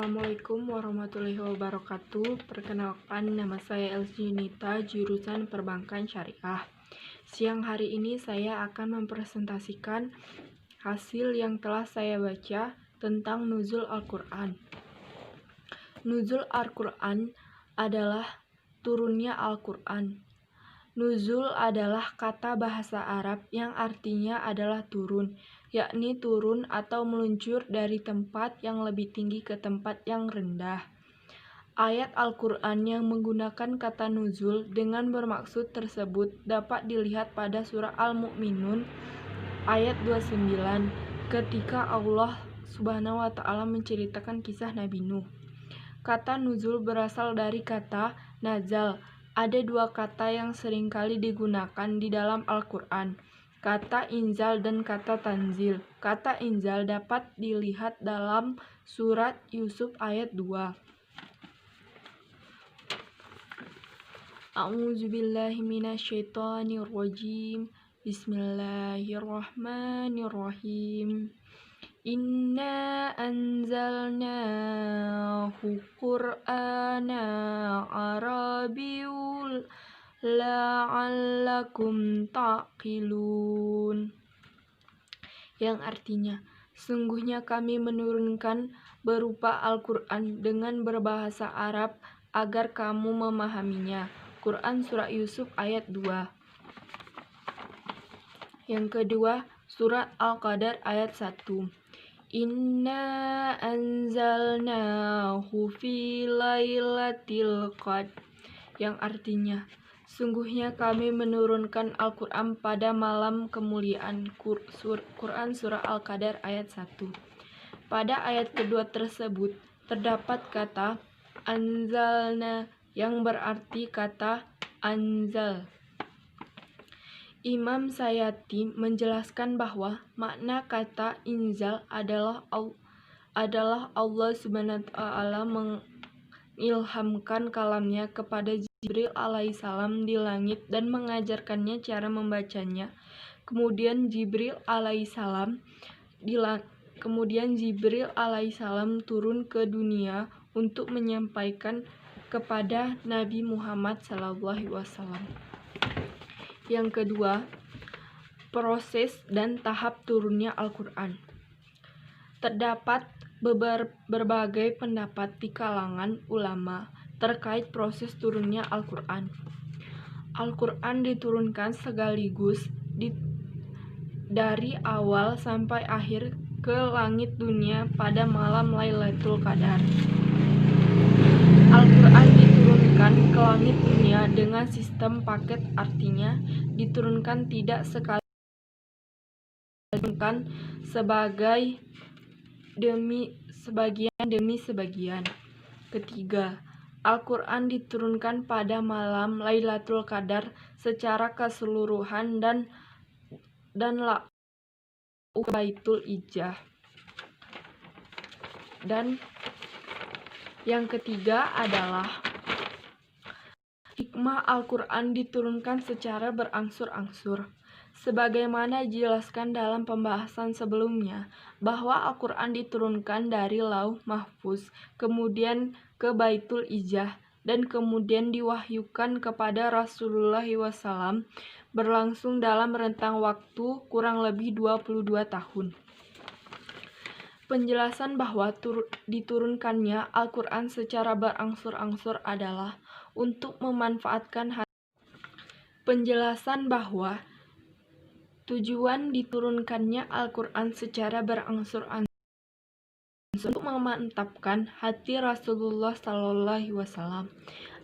Assalamualaikum warahmatullahi wabarakatuh. Perkenalkan, nama saya Elsie Nita, jurusan Perbankan Syariah. Siang hari ini saya akan mempresentasikan hasil yang telah saya baca tentang nuzul Al-Quran. Nuzul Al-Quran adalah turunnya Al-Quran. Nuzul adalah kata bahasa Arab yang artinya adalah turun, yakni turun atau meluncur dari tempat yang lebih tinggi ke tempat yang rendah. Ayat Al-Quran yang menggunakan kata nuzul dengan bermaksud tersebut dapat dilihat pada surah Al-Mu'minun ayat 29 ketika Allah Subhanahu wa Ta'ala menceritakan kisah Nabi Nuh. Kata nuzul berasal dari kata nazal. Ada dua kata yang seringkali digunakan di dalam Al-Quran, kata inzal dan kata tanzil. Kata inzal dapat dilihat dalam surat Yusuf ayat 2. A'udzubillahi minasyaitonirrajim. Bismillahirrahmanirrahim. Inna anzalnahu Qur'ana Arabiyyul la'allakum ta'qilun, yang artinya, sungguhnya kami menurunkan berupa Al-Quran dengan berbahasa Arab agar kamu memahaminya. Quran Surah Yusuf ayat 2. Yang kedua, Surat Al-Qadar ayat 1. Inna anzalnahu fi lailatul qadr, yang artinya, sungguhnya kami menurunkan Al-Quran pada malam kemuliaan. Quran Surah Al-Qadar ayat 1. Pada ayat kedua tersebut terdapat kata anzalna yang berarti kata anzal. Imam Sayati menjelaskan bahwa makna kata inzal adalah Allah Subhanahu wa Ta'ala mengilhamkan kalamnya kepada Jibril alaihissalam di langit dan mengajarkannya cara membacanya. Kemudian Jibril alaihissalam turun ke dunia untuk menyampaikan kepada Nabi Muhammad SAW. Yang kedua, proses dan tahap turunnya Al-Quran. Terdapat berbagai pendapat di kalangan ulama terkait proses turunnya Al-Quran. Al-Quran diturunkan sekaligus dari awal sampai akhir ke langit dunia pada malam Lailatul Qadar. Al-Quran diturunkan ke langit dunia dengan sistem paket, artinya diturunkan tidak sekali, diturunkan sebagian demi sebagian. Ketiga, Al-Quran diturunkan pada malam Lailatul Qadar secara keseluruhan dan ke Baitul Izzah. Dan yang ketiga adalah hikmah Al-Quran diturunkan secara berangsur-angsur. Sebagaimana dijelaskan dalam pembahasan sebelumnya, bahwa Al-Quran diturunkan dari Lauh Mahfuz, kemudian ke Baitul Izzah, dan kemudian diwahyukan kepada Rasulullah SAW berlangsung dalam rentang waktu kurang lebih 22 tahun. Penjelasan bahwa diturunkannya Al-Quran secara berangsur-angsur adalah untuk memanfaatkan penjelasan bahwa tujuan diturunkannya Al-Quran secara berangsur-angsur untuk memantapkan hati Rasulullah SAW.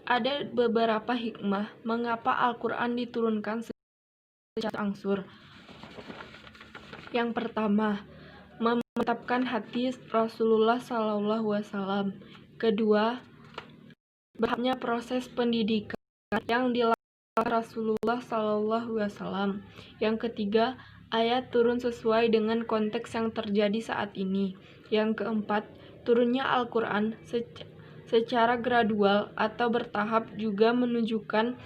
Ada beberapa hikmah mengapa Al-Quran diturunkan secara angsur. Yang pertama, memantapkan hati Rasulullah SAW. Kedua, bertahapnya proses pendidikan yang dilakukan Rasulullah SAW. Yang ketiga, ayat turun sesuai dengan konteks yang terjadi saat ini. Yang keempat, turunnya Al-Quran secara gradual atau bertahap juga menunjukkan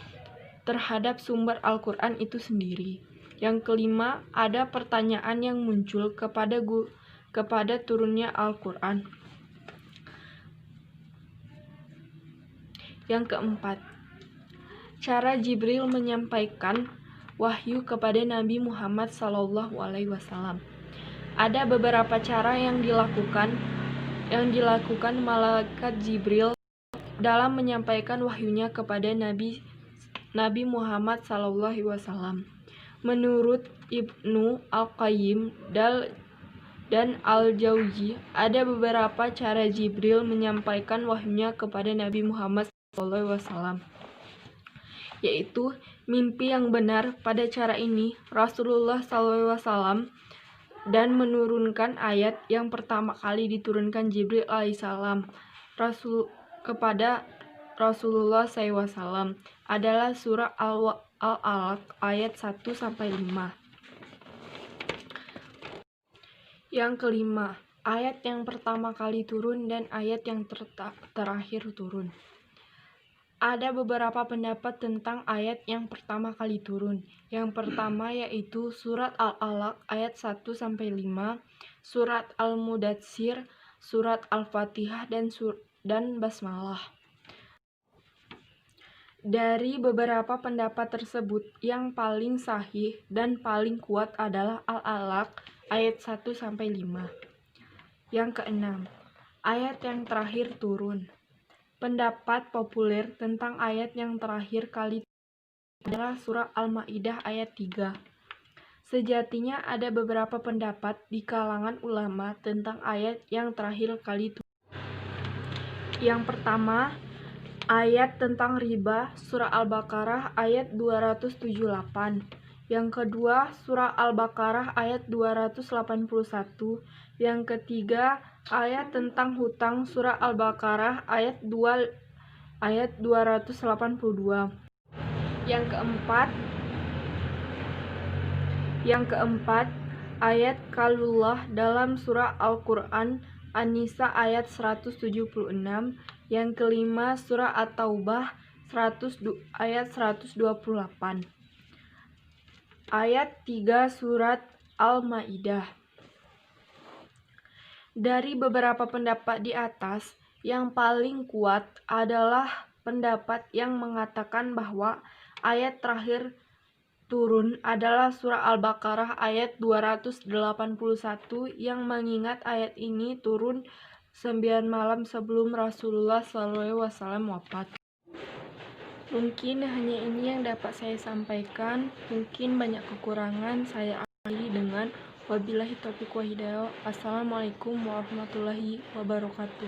terhadap sumber Al-Quran itu sendiri. Yang kelima, ada pertanyaan yang muncul kepada turunnya Al-Quran. Yang keempat, cara Jibril menyampaikan wahyu kepada Nabi Muhammad SAW. Ada beberapa cara yang dilakukan malaikat Jibril dalam menyampaikan wahyunya kepada Nabi Muhammad SAW. Menurut Ibnu Al-Qayyim dan Al-Jauzi, ada beberapa cara Jibril menyampaikan wahyunya kepada Nabi Muhammad SAW, yaitu mimpi yang benar. Pada cara ini, Rasulullah SAW dan menurunkan ayat yang pertama kali diturunkan Jibril alaihissalam kepada Rasulullah SAW adalah surah Al-Alaq ayat 1-5. Yang kelima, ayat yang pertama kali turun dan ayat yang terakhir turun. Ada beberapa pendapat tentang ayat yang pertama kali turun. Yang pertama yaitu surat Al-Alaq ayat 1-5, surat Al-Mudatsir, surat Al-Fatihah, dan Basmalah. Dari beberapa pendapat tersebut, yang paling sahih dan paling kuat adalah Al-Alaq ayat 1-5. Yang keenam, ayat yang terakhir turun. Pendapat populer tentang ayat yang terakhir kali adalah surah Al-Maidah ayat 3. Sejatinya ada beberapa pendapat di kalangan ulama tentang ayat yang terakhir kali turun. Yang pertama, ayat tentang riba, surah Al-Baqarah ayat 278. Yang kedua, surah Al-Baqarah ayat 281. Yang ketiga, ayat tentang hutang, surah Al-Baqarah ayat 282. Yang keempat, ayat kalullah dalam surah Al-Quran An-Nisa ayat 176. Yang kelima, surah At-Taubah ayat 128. Ayat 3 surat Al-Maidah. Dari beberapa pendapat di atas, yang paling kuat adalah pendapat yang mengatakan bahwa ayat terakhir turun adalah surah Al-Baqarah ayat 281, yang mengingat ayat ini turun 9 malam sebelum Rasulullah SAW wafat. Mungkin hanya ini yang dapat saya sampaikan. Mungkin banyak kekurangan. Saya akhiri dengan wabillahi taufiq wa hidayah. Assalamualaikum warahmatullahi wabarakatuh.